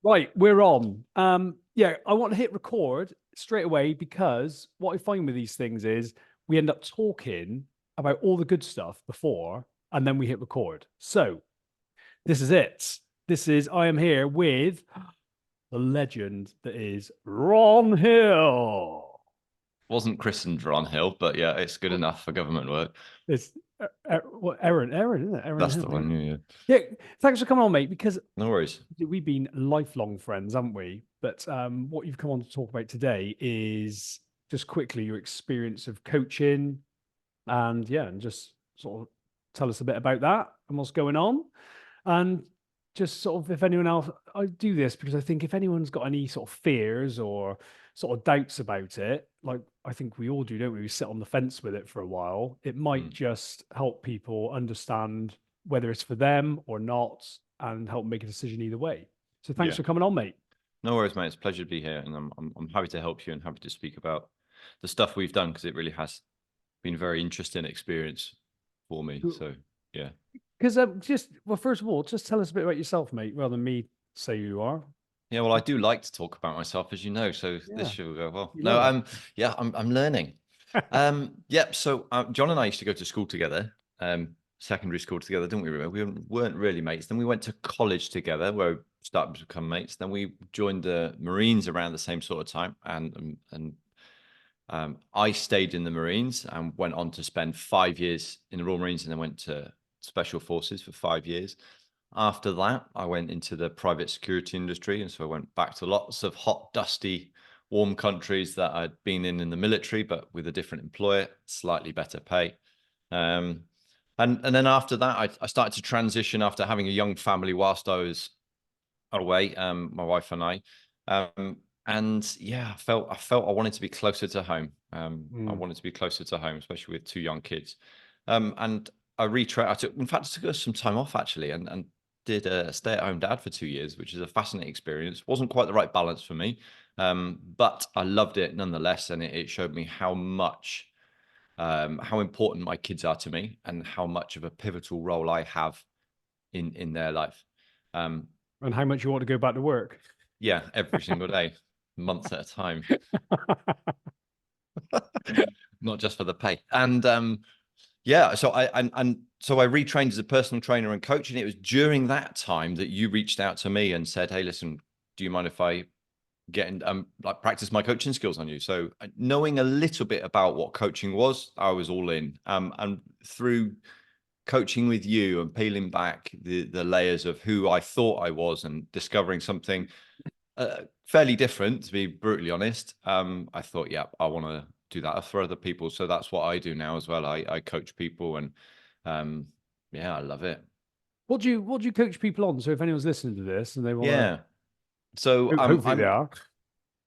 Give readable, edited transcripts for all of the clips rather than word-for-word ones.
Right, we're on. Yeah, I want to hit record straight away because what I find with these things is we end up talking about all the good stuff before and then we hit record. So this is it. I am here with the legend that is Ron Hill. Wasn't christened Ron Hill, but yeah, it's good enough for government work. It's what Aaron, isn't it? Aaron That's Hill. the one. Yeah. Yeah, thanks for coming on, mate, because No worries. we've been lifelong friends, haven't we? But what you've come on to talk about today is just quickly your experience of coaching, and yeah, and just sort of tell us a bit about that and what's going on, and just sort of if anyone else, I do this because I think if anyone's got any sort of fears or sort of doubts about it, like I think we all do, don't we? We sit on the fence with it for a while. It might just help people understand whether it's for them or not, and help make a decision either way. So thanks Yeah. for coming on, mate. No worries, mate. It's a pleasure to be here, and I'm happy to help you and happy to speak about the stuff we've done because it really has been a very interesting experience for me. So yeah. Because first of all, just tell us a bit about yourself, mate, rather than me say who you are. Yeah, well, I do like to talk about myself, as you know, so this Yeah, should go well. you No, love it. yeah, I'm learning. Yeah, so John and I used to go to school together, secondary school together, didn't we? We weren't really mates. Then we went to college together, where we started to become mates. Then we joined the Marines around the same sort of time, and I stayed in the Marines and went on to spend 5 years in the Royal Marines, and then went to Special Forces for 5 years. After that, I went into the private security industry. And so I went back to lots of hot, dusty, warm countries that I'd been in the military, but with a different employer, slightly better pay. And then after that, I started to transition after having a young family whilst I was away, my wife and I. And yeah, I felt I wanted to be closer to home. I wanted to be closer to home, especially with two young kids. And I took some time off actually, and did a stay-at-home dad for 2 years, which is a fascinating experience. Wasn't quite the right balance for me, but I loved it nonetheless, and it showed me how important my kids are to me, and how much of a pivotal role I have in their life. Um, And how much you want to go back to work. yeah, every single day, months at a time, not just for the pay. And yeah, so so I retrained as a personal trainer and coach, and it was during that time that you reached out to me and said, "Hey, listen, do you mind if I get in, like practice my coaching skills on you?" So knowing a little bit about what coaching was, I was all in. And through coaching with you and peeling back the layers of who I thought I was and discovering something fairly different, to be brutally honest, I thought, yeah, I want to do that for other people. So that's what I do now as well. I coach people, and yeah, I love it. What do you coach people on? So if anyone's listening to this and they want Yeah. So to, hopefully they are.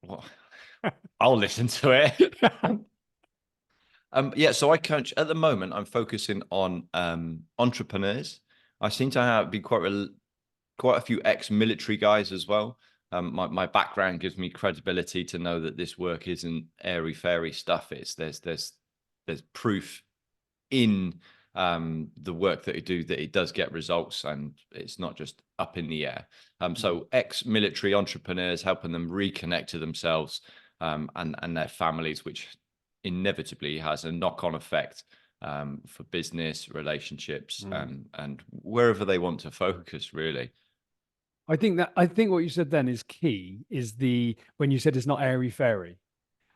well, I'll listen to it. Yeah, so I coach at the moment. I'm focusing on entrepreneurs. I seem to have been quite a few ex-military guys as well. My background gives me credibility to know that this work isn't airy fairy stuff. There's proof in the work that you do that it does get results, and it's not just up in the air. So ex-military entrepreneurs, helping them reconnect to themselves and their families, which inevitably has a knock-on effect for business, relationships, and wherever they want to focus, really. I think what you said then is key, is the when you said it's not airy fairy.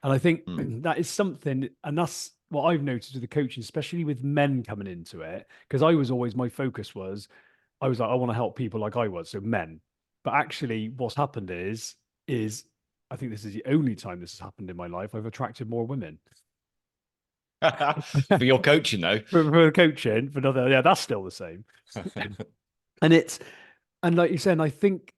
And I think Mm. that is something, and that's what I've noticed with the coaching, especially with men coming into it, because I was always, my focus was, I was like, I want to help people like I was, so men. But actually, what's happened is I think this is the only time this has happened in my life. I've attracted more women For your coaching, though. for coaching, for another, yeah, that's still the same. And like you said, I think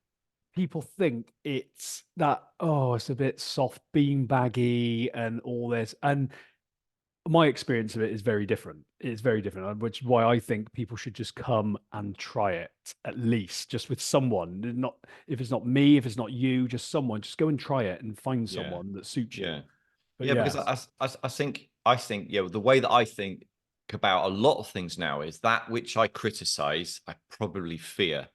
people think it's that, oh, it's a bit soft, beanbaggy and all this. And my experience of it is very different. It's very different, which is why I think people should just come and try it, at least just with someone. Not if it's not me, if it's not you, just someone. Just go and try it and find Yeah, someone that suits you. yeah, But yeah. Because yes, I think yeah, the way that I think about a lot of things now is that which I criticize, I probably fear.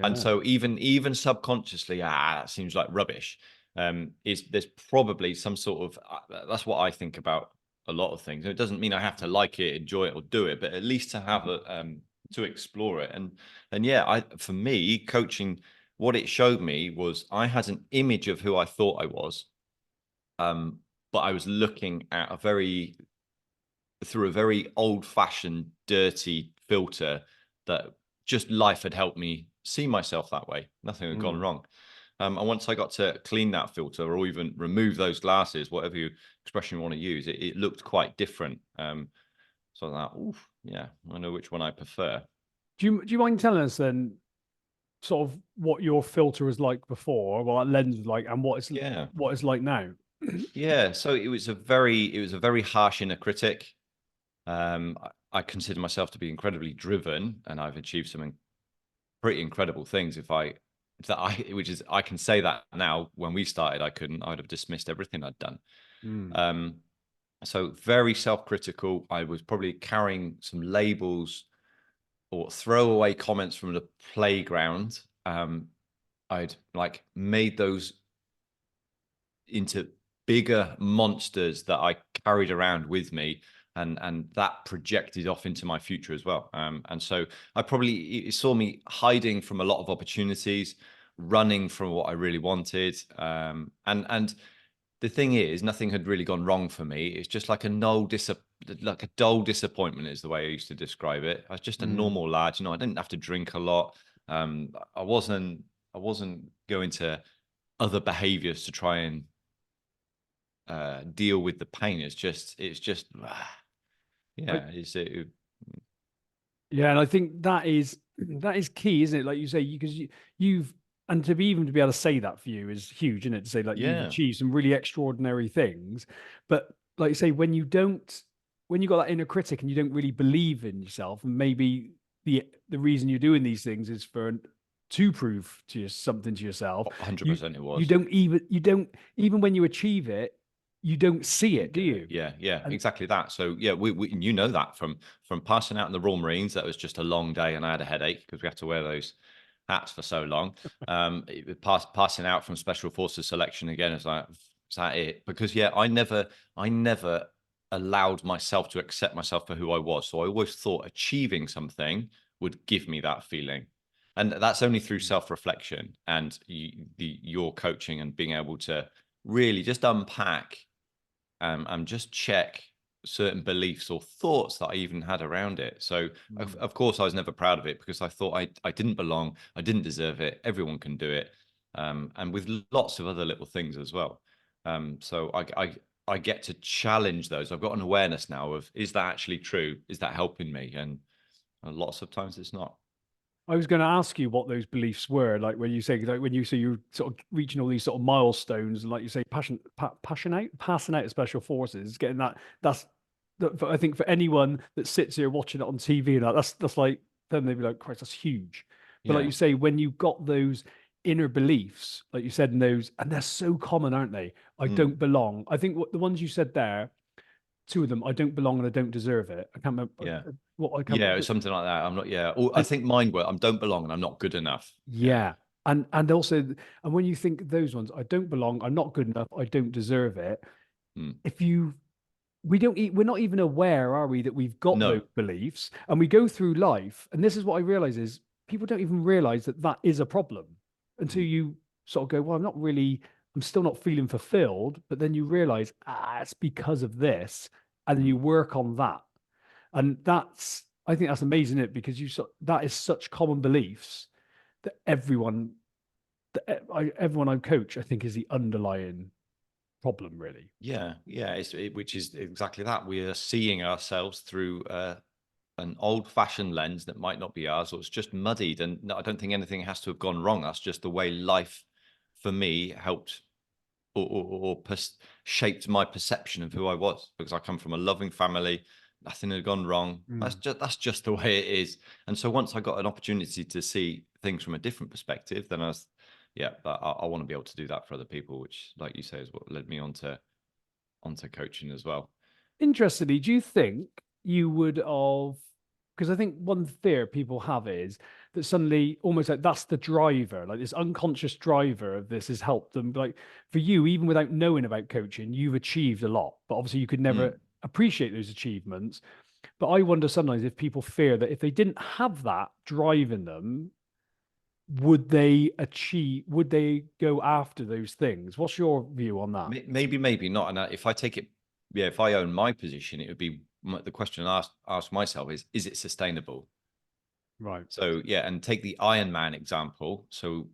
And yeah. so even subconsciously, that seems like rubbish. Is there's probably some sort of that's what I think about a lot of things. It doesn't mean I have to like it, enjoy it, or do it, but at least to have a to explore it. And yeah, I for me, coaching, what it showed me was I had an image of who I thought I was, um, but I was looking at a very through a very old-fashioned, dirty filter that just life had helped me see myself that way. Nothing had gone Mm. wrong. And once I got to clean that filter or even remove those glasses, whatever expression you want to use, it looked quite different. So that, oof, yeah, I know which one I prefer. Do you mind telling us then, sort of what your filter was like before, what that lens was like, and Yeah, what it's like now? yeah. So it was a very harsh inner critic. I consider myself to be incredibly driven, and I've achieved some pretty incredible things. Which is, I can say that now. When we started, I couldn't. I would have dismissed everything I'd done. Mm. Um, so very self-critical. I was probably carrying some labels or throwaway comments from the playground. I'd like made those into bigger monsters that I carried around with me, and that projected off into my future as well. And so I probably it saw me hiding from a lot of opportunities, running from what I really wanted. And the thing is, nothing had really gone wrong for me. It's just like like a dull disappointment is the way I used to describe it. I was just a Mm. normal lad, I didn't have to drink a lot. I wasn't going to other behaviors to try and deal with the pain. It's just I, yeah, Yeah, and I think that is key, isn't it? Like you say, because you've and to be even to be able to say that for you is huge, isn't it? To say like you've yeah, achieved some really extraordinary things, but like you say, when you got that inner critic and you don't really believe in yourself, and maybe the reason you're doing these things is for to prove to you something to yourself, 100% it you was. don't even even when you achieve it, you don't see You it, do get it. you? Yeah, yeah, And exactly that. So yeah, we and you know that from passing out in the Royal Marines, that was just a long day, and I had a headache because we had to wear those hats for so long. Passing out from Special Forces selection again is that it? Because yeah, I never allowed myself to accept myself for who I was. So I always thought achieving something would give me that feeling, and that's only through self-reflection and your coaching and being able to really just unpack and just check certain beliefs or thoughts that I even had around it. So Mm. of course I was never proud of it because I thought I didn't belong, I didn't deserve it. Everyone can do it, and with lots of other little things as well. So I get to challenge those. I've got an awareness now of, is that actually true? Is that helping me? And lots of times it's not. I was going to ask you what those beliefs were, like when you say, like when you say you're sort of reaching all these sort of milestones, and like you say, passing out of special forces, getting that. I think for anyone that sits here watching it on TV and that's like, then they'd be like, Christ, that's huge. But like Yeah. you say, when you got those inner beliefs, like you said, in those, and they're so common, aren't they? I Mm. don't belong. I think what the ones you said there, two of them, I don't belong and I don't deserve it. I can't remember Yeah. what I can't. Yeah. It's something like that. I'm not. Yeah. Or I And think mine were, I don't belong and I'm not good enough. Yeah. yeah. And also, and when you think those ones, I don't belong, I'm not good enough, I don't deserve it. Mm. If you we're not even aware, are we, that we've got those No. beliefs, and we go through life, and this is what I realize is people don't even realize that that is a problem until Mm. you sort of go, well, I'm still not feeling fulfilled, but then you realize, it's because of this, and then Mm. you work on that. And I think that's amazing, it because that is such common beliefs that everyone I coach, I think, is the underlying problem, really. Yeah, yeah, which is exactly that. We are seeing ourselves through an old-fashioned lens that might not be ours, or it's just muddied. And no, I don't think anything has to have gone wrong. That's just the way life, for me, helped or shaped my perception of who I was. Because I come from a loving family, nothing had gone wrong. Mm. That's just the way it is. And so once I got an opportunity to see things from a different perspective, then yeah, but I want to be able to do that for other people, which, like you say, is what led me onto coaching as well. Interestingly, do you think you would have? because I think one fear people have is that suddenly almost like that's the driver, like this unconscious driver of this has helped them. Like for you, even without knowing about coaching, you've achieved a lot, but obviously you could Mm. never appreciate those achievements. But I wonder sometimes if people fear that if they didn't have that driving them, would they go after those things? What's your view on that? Maybe, maybe not. And if I take it, yeah, if I own my position, it would be the question I ask myself is it sustainable? Right. So yeah, and take the Ironman example. So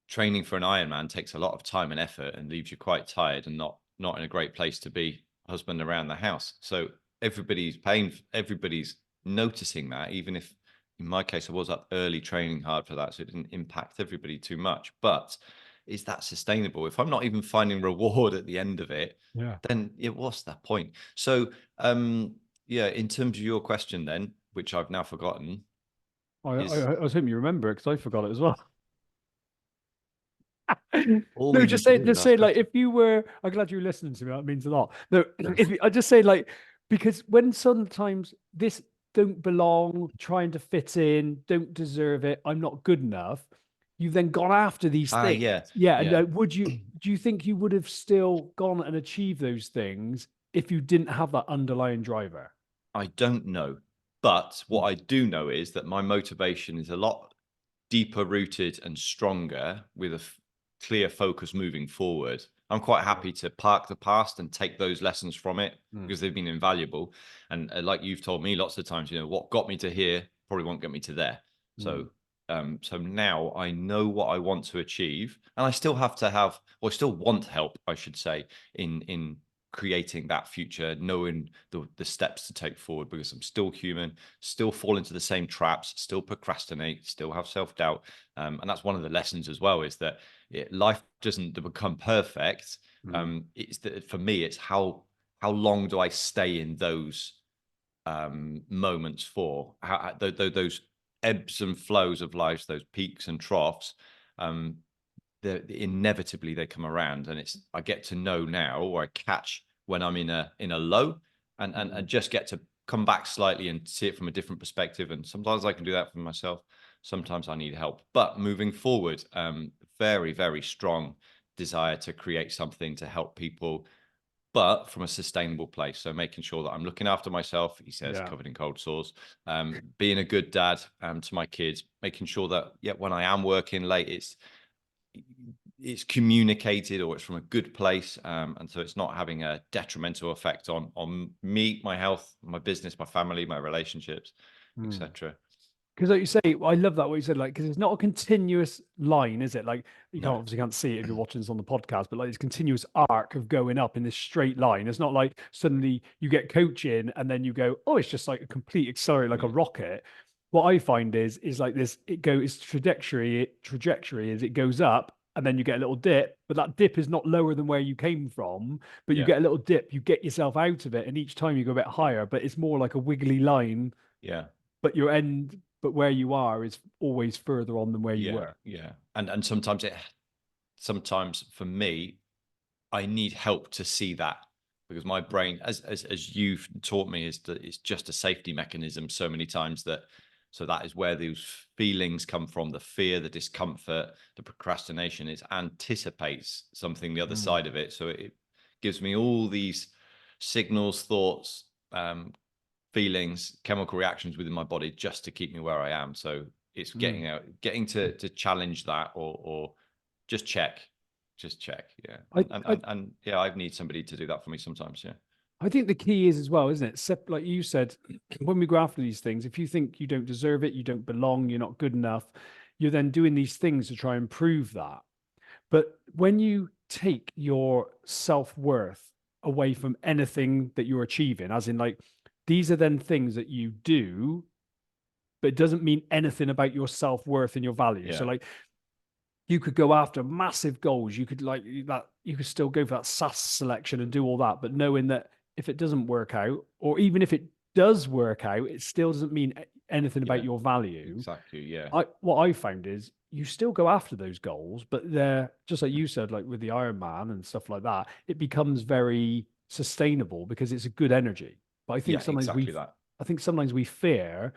training for an Ironman takes a lot of time and effort and leaves you quite tired and not in a great place to be husband around the house. So everybody's noticing that, even if in my case I was up early training hard for that, so it didn't impact everybody too much. But is that sustainable? If I'm not even finding reward at the end of it, Yeah. then what's that point? So yeah, in terms of your question then, which I've now forgotten, is I was hoping you remember it because I forgot it as well. all No, we need to do is just ask say like questions. if you were, I'm glad you're listening to me. That means a lot. No, I just say like because when sometimes this don't belong, trying to fit in, don't deserve it, I'm not good enough. You've then gone after these Ah, things. yeah, Yeah, and yeah. do you think you would have still gone and achieved those things if you didn't have that underlying driver? I don't know. But what Mm. I do know is that my motivation is a lot deeper rooted and stronger with a clear focus moving forward. I'm quite happy to park the past and take those lessons from it Mm. because they've been invaluable. And like you've told me lots of times, what got me to here probably won't get me to there. Mm. So, so now I know what I want to achieve, and I still have to have, or still want help, I should say, in creating that future, knowing the steps to take forward, because I'm still human, still fall into the same traps, still procrastinate, still have self-doubt. And that's one of the lessons as well, is that life doesn't become perfect. Mm. It's that for me, it's how long do I stay in those moments for? Those ebbs and flows of life, those peaks and troughs. Um, Inevitably they come around, and it's I get to know now, or I catch when I'm in a low, and Mm. just get to come back slightly and see it from a different perspective. And sometimes I can do that for myself, sometimes I need help. But moving forward, very, very strong desire to create something to help people, but from a sustainable place. So making sure that I'm looking after myself, he says, Yeah. covered in cold sores, being a good dad to my kids, making sure that when I am working late, it's communicated, or it's from a good place, and so it's not having a detrimental effect on me, my health, my business, my family, my relationships, etc. Because like you say, I love that what you said, like, because it's not a continuous line, is it? Like you can't No. obviously can't see it if you're watching this on the podcast, but like this continuous arc of going up in this straight line. It's not like suddenly you get coaching and then you go, oh, it's just like a complete accelerate, like a Yeah. rocket. What I find is like this, its trajectory is it goes up and then you get a little dip, but that dip is not lower than where you came from, but you Yeah. get a little dip, you get yourself out of it, and each time you go a bit higher, but it's more like a wiggly line, Yeah. but where you are is always further on than where you Yeah. were. Yeah. And sometimes for me, I need help to see that, because my brain, as you've taught me, is that it's just a safety mechanism so many times, that so that is where those feelings come from, the fear, the discomfort, the procrastination. It anticipates something the other Mm. side of it, so it gives me all these signals, thoughts, feelings, chemical reactions within my body, just to keep me where I am. So it's Mm. getting to challenge that, or just check, yeah. I, I And yeah, I need somebody to do that for me sometimes. Yeah. I think the key is as well, isn't it? Like you said, when we go after these things, if you think you don't deserve it, you don't belong, you're not good enough, you're then doing these things to try and prove that. But when you take your self-worth away from anything that you're achieving, as in like these are then things that you do, but it doesn't mean anything about your self-worth and your value. So Yeah. like you could go after massive goals. You could like that. You could still go for that SAS selection and do all that, but knowing that if it doesn't work out, or even if it does work out, it still doesn't mean anything about Yeah. your value. Exactly. Yeah. What I found is you still go after those goals, but they're just like you said, like with the Iron Man and stuff like that. It becomes very sustainable because it's a good energy. But I think Yeah. sometimes Exactly that. I think sometimes we fear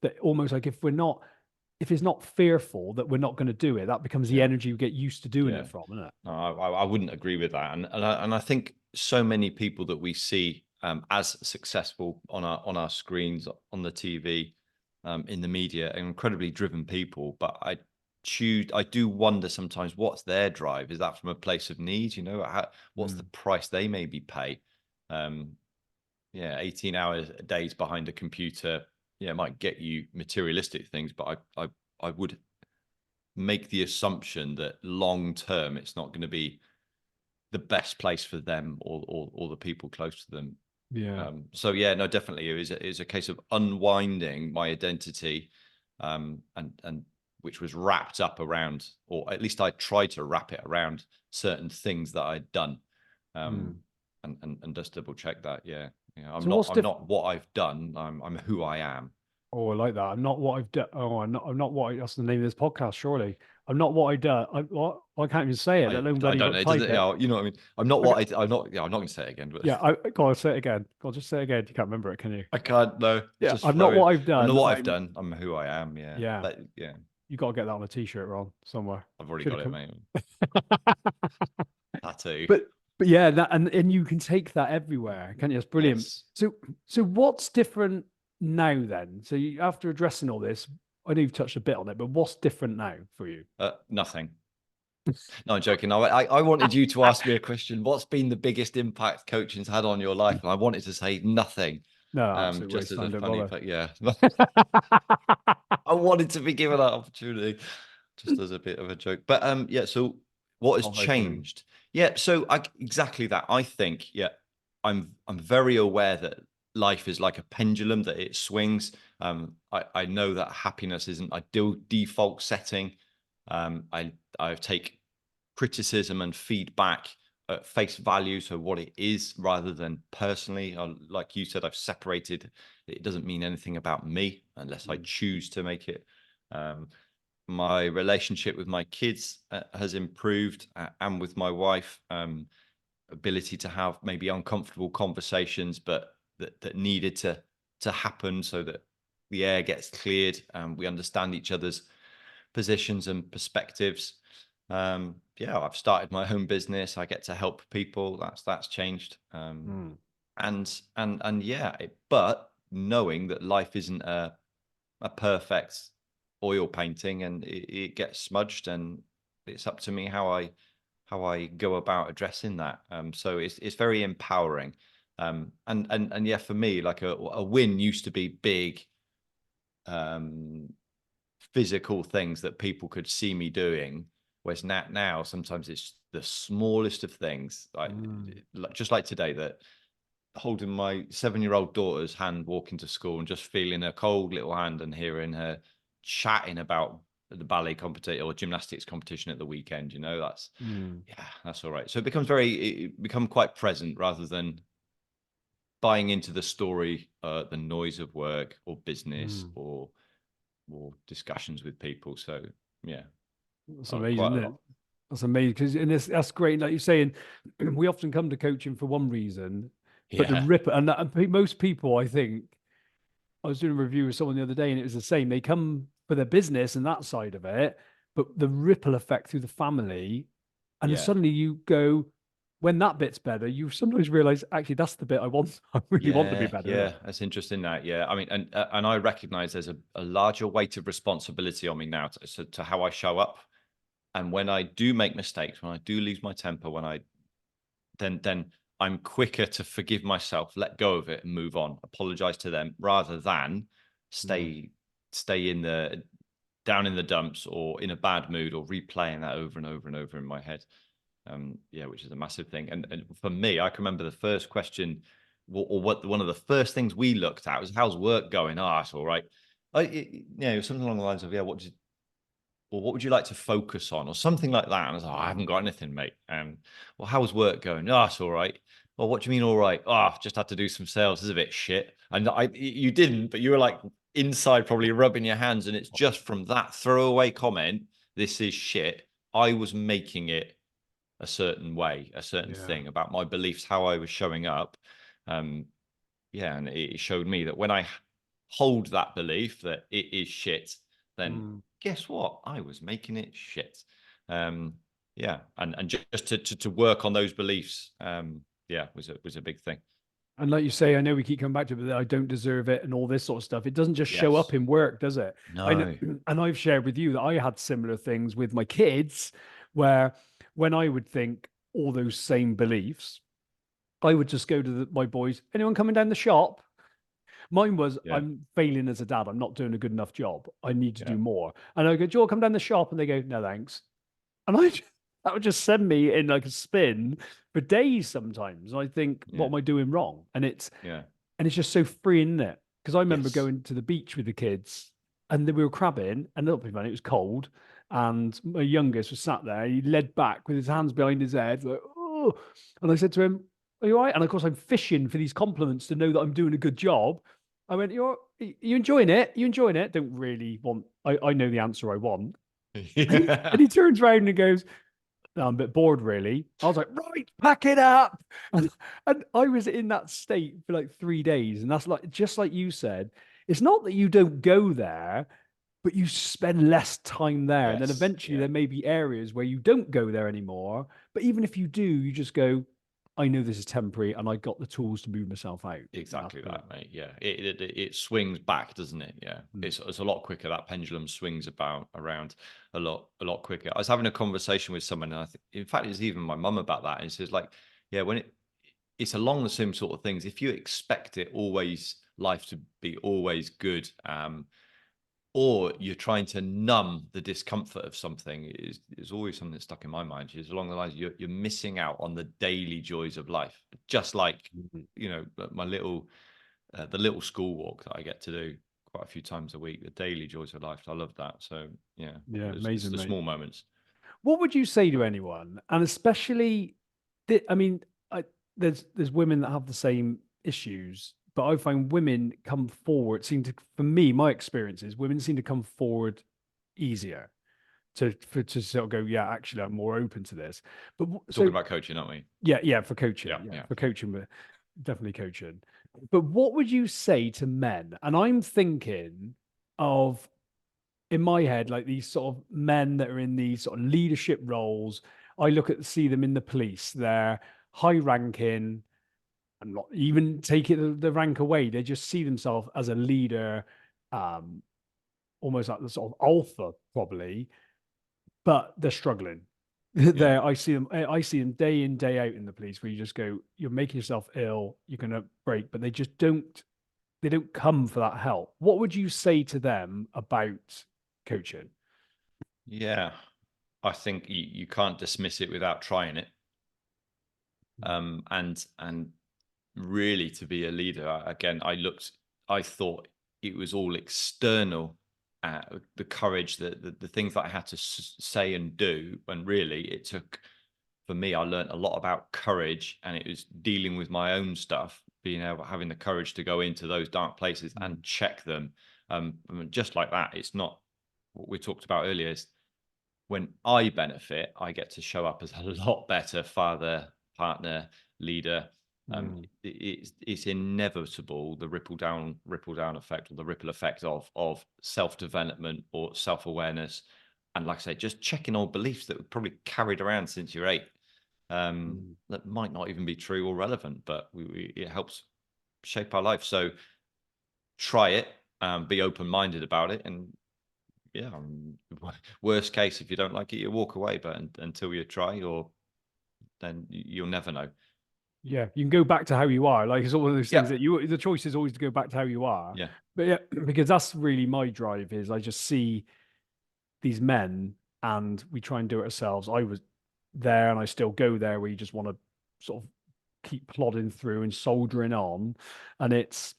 that almost like if it's not fearful that we're not going to do it, that becomes the Yeah. energy we get used to doing Yeah. it from, isn't it? No, I wouldn't agree with that, and I think so many people that we see as successful on our screens, on the TV, in the media, are incredibly driven people. But I do wonder sometimes, what's their drive? Is that from a place of need? You know, what's the Mm. price they maybe pay? Um, yeah, 18 hours a days behind a computer, yeah, might get you materialistic things, but I would make the assumption that long term it's not going to be the best place for them or the people close to them. Yeah. So yeah, no, definitely it is a case of unwinding my identity, and which was wrapped up around, or at least I tried to wrap it around certain things that I'd done, um, Mm. and just double check that. Yeah, yeah, So what's I'm different? not what I've done. I'm who I am. Oh, I like that. I'm not what I've done. Oh, I'm not what that's the name of this podcast, surely. I'm not what I do. I can't even say it, let alone I bloody don't know. It type doesn't. it. You know what I mean. I'm not I got, what I'm not. Yeah, I'm not going to say it again. But yeah, I God, say it again. God, just say it again. You can't remember it, can you? I can't. No, it's Yeah, just I'm not flowing. what I've I'm not done. what I've I'm done. I'm who I am. Yeah. yeah. But yeah, You got to get that on a t-shirt, Ron, somewhere. I've already Should got have it, come. mate. Tattoo. But yeah, that and you can take that everywhere, can't you? It's brilliant. Yes. So what's different now then? So after addressing all this, I know you've touched a bit on it, but what's different now for you? Nothing. No, I'm joking. I wanted you to ask me a question. What's been the biggest impact coaching's had on your life? And I wanted to say nothing. No, absolute Just waste of as a time, don't funny bother. fact. Yeah. I wanted to be given that opportunity, just as a bit of a joke. But yeah. So what has Oh, how funny. changed? Yeah. So exactly that. I think, yeah, I'm very aware that life is like a pendulum, that it swings. I know that happiness isn't a default setting. I take criticism and feedback at face value, so what it is rather than personally. Like you said, I've separated. It doesn't mean anything about me unless I Mm, choose to make it. Um, my relationship with my kids has improved, and with my wife, ability to have maybe uncomfortable conversations, but that needed to happen so that the air gets cleared and we understand each other's positions and perspectives. Yeah, I've started my own business. I get to help people. That's changed. mm, And yeah, but knowing that life isn't a perfect oil painting, and it gets smudged, and it's up to me how I go about addressing that. So it's very empowering. And yeah, for me, like a win used to be big, um, physical things that people could see me doing. Whereas now sometimes it's the smallest of things, mm, like just like today, that holding my 7-year-old daughter's hand walking to school and just feeling her cold little hand and hearing her chatting about the ballet competition or gymnastics competition at the weekend. You know, mm, yeah, that's all right. So it become quite present rather than buying into the story, the noise of work or business mm. or discussions with people. So yeah, That's quite amazing, a isn't it? lot. That's amazing because and that's great. Like you're saying, we often come to coaching for one reason, but the Yeah, rip and most people, I think, I was doing a review with someone the other day, and it was the same. They come for their business and that side of it, but the ripple effect through the family, and then yeah, suddenly you go, when that bit's better, you sometimes realize actually that's the bit I want. I really want to be better, isn't yeah. it? That's interesting. That, yeah. I mean, and I recognize there's a larger weight of responsibility on me now to how I show up. And when I do make mistakes, when I do lose my temper, when I then I'm quicker to forgive myself, let go of it, and move on. Apologize to them rather than Mm, stay stay in the down in the dumps or in a bad mood or replaying that over and over and over in my head. Yeah, which is a massive thing. And for me, I can remember the first question, or what one of the first things we looked at was, "How's work going?" Ah, it's all right. Something along the lines of, "Yeah, what would you like to focus on?" or something like that. And I was like, "Oh, I haven't got anything, mate." Well, how's work going? Oh, it's all right. Well, what do you mean, all right? Oh, I've just had to do some sales. This is a bit shit. And you didn't, but you were like inside probably rubbing your hands. And it's just from that throwaway comment, "This is shit," I was making it a certain way, a certain yeah. thing about my beliefs, how I was showing up. Um, yeah, and it showed me that when I hold that belief that it is shit, then Mm. guess what? I was making it shit. Um, yeah, and just to work on those beliefs, yeah, was a big thing. And like you say, I know we keep coming back to it, but I don't deserve it and all this sort of stuff. It doesn't just show up Yes. in work, does it? I know, No. and I've shared with you that I had similar things with my kids, where when I would think all those same beliefs, I would just go to my boys, anyone coming down the shop? Mine was, Yeah. I'm failing as a dad. I'm not doing a good enough job. I need to Yeah. do more. And I go, Joel, come down the shop. And they go, no, thanks. And that would just send me in like a spin for days sometimes. I think, what Yeah. am I doing wrong? Yeah. And it's just so freeing, isn't it? Because I remember Yes. going to the beach with the kids and then we were crabbing and not being funny, it was cold. And my youngest was sat there, he led back with his hands behind his head, like, oh. And I said to him, are you all right? And of course, I'm fishing for these compliments to know that I'm doing a good job. I went, you enjoying it? You enjoying it? Don't really want, I know the answer I want. And Yeah. he turns around and goes, no, I'm a bit bored, really. I was like, right, pack it up. And I was in that state for like 3 days. And that's like, just like you said, it's not that you don't go there, but you spend less time there. And then Yes. eventually Yeah. there may be areas where you don't go there anymore. But even if you do, you just go, I know this is temporary and I got the tools to move myself out. And that's Exactly brilliant. that, mate. Yeah, it swings back, doesn't it? Yeah, Mm. it's a lot quicker. That pendulum swings about around a lot quicker. I was having a conversation with someone, and I think, in fact, it's even my mum about that. And she says, like, yeah, when it's along the same sort of things. If you expect it always life to be always good, or you're trying to numb the discomfort of something, is always something that's stuck in my mind. Is along the lines you're missing out on the daily joys of life, just like Mhm. my little the little school walk that I get to do quite a few times a week, the daily joys of life. I love that. So yeah, Yeah, it's amazing, the mate. small moments. What would you say to anyone, and especially, I mean, there's women that have the same issues, but I find women come forward. Seem to, for me, my experiences, women seem to come forward easier to sort of go, yeah, actually, I'm more open to this. But We're talking so about coaching, aren't we? yeah, for coaching, Yeah, yeah, yeah. for coaching, but definitely coaching. But what would you say to men? And I'm thinking of in my head, like these sort of men that are in these sort of leadership roles, I look at see them in the police. They're high ranking and not even take it the rank away. They just see themselves as a leader, um, almost like the sort of alpha, probably, but they're struggling. Yeah. There, I see them day in, day out in the police where you just go, you're making yourself ill, you're gonna break, but they don't come for that help. What would you say to them about coaching? Yeah. I think you can't dismiss it without trying it. And really, to be a leader, again, I thought it was all external, the courage, the things that I had to say and do. And really, it took, for me, I learned a lot about courage, and it was dealing with my own stuff, being able, having the courage to go into those dark places and Mm. check them. I mean, just like that, it's not what we talked about earlier. Is when I benefit, I get to show up as a lot better father, partner, leader. Mm. It's inevitable, the ripple down effect, or the ripple effect of self development or self awareness, and like I say, just checking old beliefs that were probably carried around since you're 8, Mm. that might not even be true or relevant, but it helps shape our life. So try it, be open minded about it, and yeah, worst case, if you don't like it, you walk away. But until you try, or then you'll never know. Yeah, you can go back to how you are. Like it's all one of those things Yeah, that the choice is always to go back to how you are. yeah, But yeah, because that's really my drive is I just see these men and we try and do it ourselves. I was there and I still go there where you just want to sort of keep plodding through and soldiering on. And it's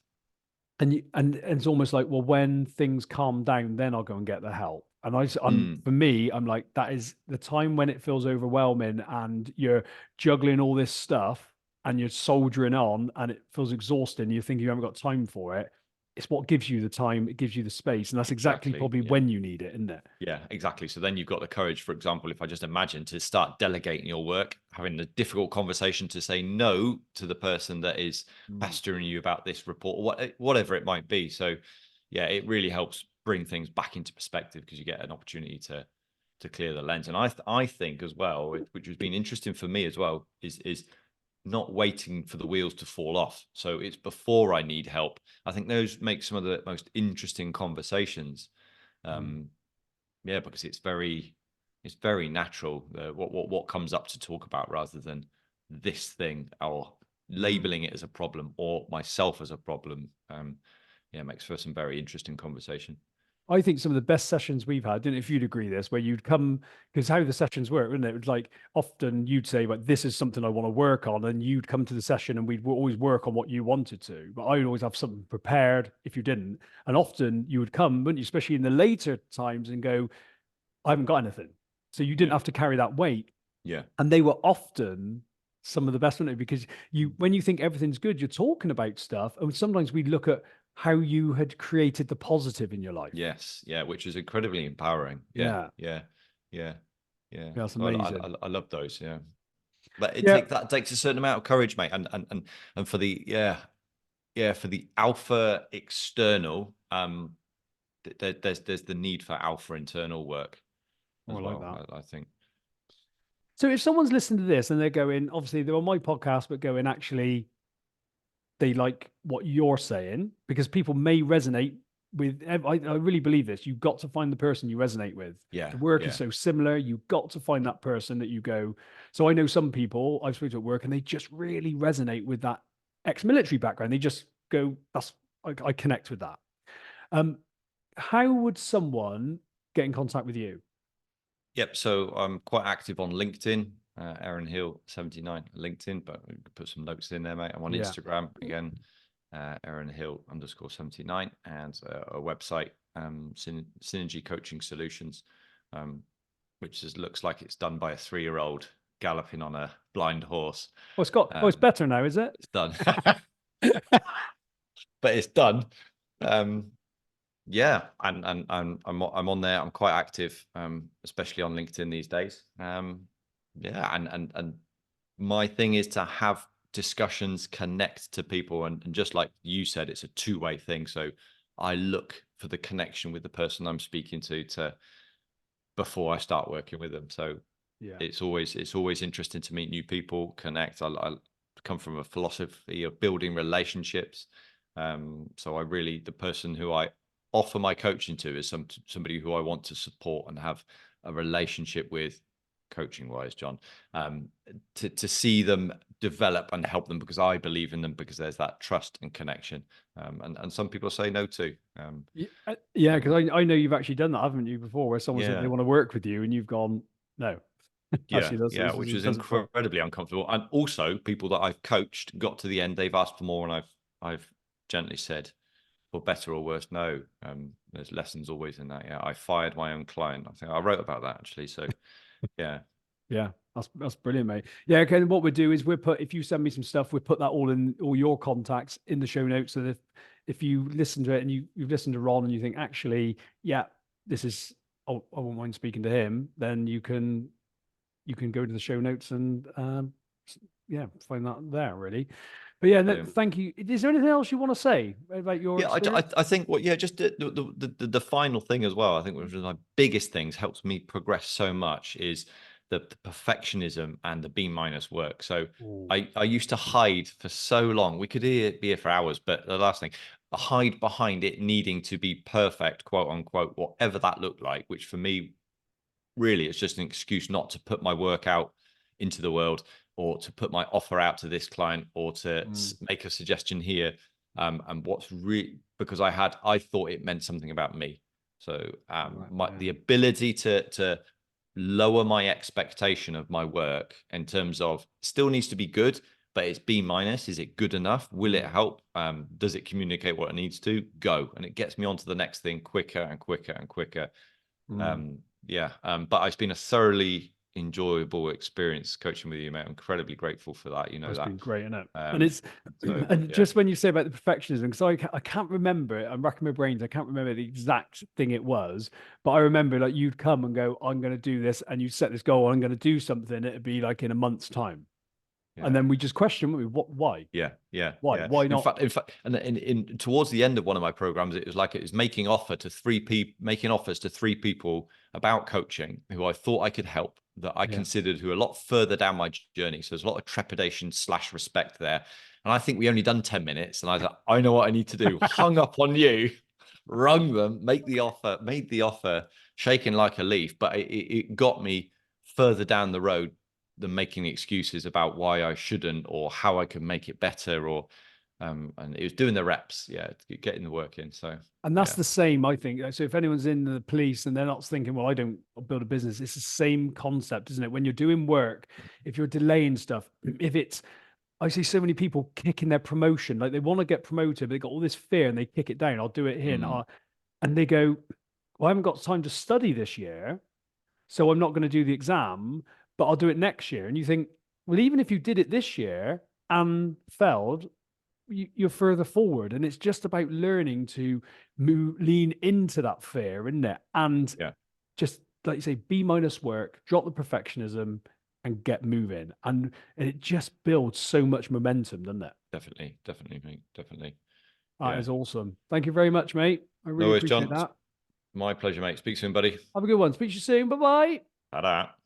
and it's almost like, well, when things calm down, then I'll go and get the help. And I'm mm, for me, I'm like, that is the time when it feels overwhelming and you're juggling all this stuff and you're soldiering on and it feels exhausting. You think you haven't got time for it. It's what gives you the time, it gives you the space. And that's exactly exactly. probably Yeah, when you need it, isn't it? yeah, exactly. So then you've got the courage, for example, if I just imagine, to start delegating your work, having the difficult conversation to say no to the person that is Mm. pestering you about this report, or whatever it might be. So yeah, it really helps bring things back into perspective because you get an opportunity to clear the lens. And I think as well, which has been interesting for me as well, is not waiting for the wheels to fall off. So it's before I need help. I think those make some of the most interesting conversations. Mm. Yeah, because it's very natural, what comes up to talk about rather than this thing or Mm. labeling it as a problem or myself as a problem. Yeah, makes for some very interesting conversation. I think some of the best sessions we've had, I don't know if you'd agree this, where you'd come, because how the sessions work, wouldn't it? It was like often you'd say, like, this is something I want to work on. And you'd come to the session and we'd always work on what you wanted to. But I would always have something prepared if you didn't. And often you would come, wouldn't you, especially in the later times and go, I haven't got anything. So you didn't Yeah, have to carry that weight. yeah, And they were often some of the best, weren't they? Because when you think everything's good, you're talking about stuff. And sometimes we look at how you had created the positive in your life. yes, yeah, which is incredibly empowering. Yeah, Yeah. yeah, yeah, yeah. Yeah, that's So amazing. I love those. Yeah, but Yeah. that takes a certain amount of courage, mate, and for the for the alpha external, there's the need for alpha internal work Oh, as I like well. that. I think. So if someone's listening to this and they're going, obviously they're on my podcast, but going, actually, they like what you're saying, because people may resonate with, I really believe this. You've got to find the person you resonate with. Yeah, The work is yeah, so similar. You've got to find that person that you go. So I know some people I've spoken to at work and they just really resonate with that ex-military background. They just go, I connect with that. Um, how would someone get in contact with you? yep. So I'm quite active on LinkedIn, Aaron Hill 79 LinkedIn, but we could put some notes in there, mate. I'm on Yeah. Instagram again, Aaron Hill _79, and a website, Synergy Coaching Solutions, which looks like it's done by a 3-year-old galloping on a blind horse. Oh, it's Um, better now, is it? it's done, but it's done. Um, Yeah, and I'm on there. I'm quite active, especially on LinkedIn these days. Yeah, and my thing is to have discussions, connect to people, and just like you said, it's a two-way thing. So I look for the connection with the person I'm speaking to before I start working with them. So Yeah. it's always interesting to meet new people, connect. I come from a philosophy of building relationships. So the person who I offer my coaching to is somebody who I want to support and have a relationship with, coaching wise, John. To see them develop and help them because I believe in them, because there's that trust and connection. And some people say no to. Yeah, So because I know you've actually done that, haven't you, before, where someone said they yeah. want to work with you and you've gone, no. Yeah, Actually, that's yeah, this which is- is doesn't work. incredibly uncomfortable. And also, people that I've coached got to the end, they've asked for more, and I've gently said, for better or worse, no. There's lessons always in that. Yeah, I fired my own client. I think I wrote about that actually. So yeah, Yeah, that's brilliant, mate. Yeah, okay. Then what we do is if you send me some stuff, we put that all in all your contacts in the show notes. So that if you listen to it and you've listened to Ron and you think, actually, yeah, this is, oh, I won't mind speaking to him, then you can go to the show notes and yeah, find that there really. But yeah, brilliant. thank you. Is there anything else you want to say about your Yeah, experience? I think just the final thing as well. I think one of my biggest things helps me progress so much is the perfectionism and the B- work. So Ooh. I used to hide for so long. We could be here for hours, but the last thing, I hide behind it needing to be perfect, quote unquote, whatever that looked like. Which for me, really, it's just an excuse not to put my work out into the world, or to put my offer out to this client, or to Mm, make a suggestion here. And what's really, because I thought it meant something about me. So right, yeah. the ability to lower my expectation of my work in terms of still needs to be good, but it's B minus. Is it good enough? Will it Mm, help? Does it communicate what it needs to? Go. And it gets me on to the next thing quicker and quicker and quicker. mm. But it's been a thoroughly enjoyable experience coaching with you, mate. I'm incredibly grateful for that. You know That's that. been great, isn't it? And Um, it's so and yeah, just when you say about the perfectionism, because I can't remember it. I'm racking my brains. I can't remember the exact thing it was, but I remember like you'd come and go, I'm going to do this, and you'd set this goal. I'm going to do something. It'd be like in a month's time. Yeah. And then we just question, what, why? Yeah, yeah, Why? yeah. Why In not? fact, and in towards the end of one of my programs, it was like it was making offers to three people about coaching who I thought I could help, that I Yeah. considered who are a lot further down my journey. So there's a lot of trepidation / respect there. And I think we only done 10 minutes, and I was like, I know what I need to do. Hung up on you, rung them, made the offer, shaking like a leaf, but it got me further down the road than making excuses about why I shouldn't or how I could make it better, or and it was doing the reps, getting the work in. So And that's yeah, the same, I think. So if anyone's in the police and they're not thinking, well, I don't build a business, it's the same concept, isn't it? When you're doing work, if you're delaying stuff, if it's, I see so many people kicking their promotion, like they want to get promoted, but they got all this fear and they kick it down. I'll do it here. And they go, well, I haven't got time to study this year, so I'm not going to do the exam, but I'll do it next year. And you think, well, even if you did it this year and failed, you're further forward. And it's just about learning to lean into that fear, isn't it? And yeah, just like you say, B minus work, drop the perfectionism and get moving. And it just builds so much momentum, doesn't it? definitely, mate, definitely. That Yeah, is awesome. Thank you very much, mate. I no really worries, appreciate John. that. My pleasure, mate. Speak soon, buddy. Have a good one. Speak to you soon. Bye bye. Ta-da.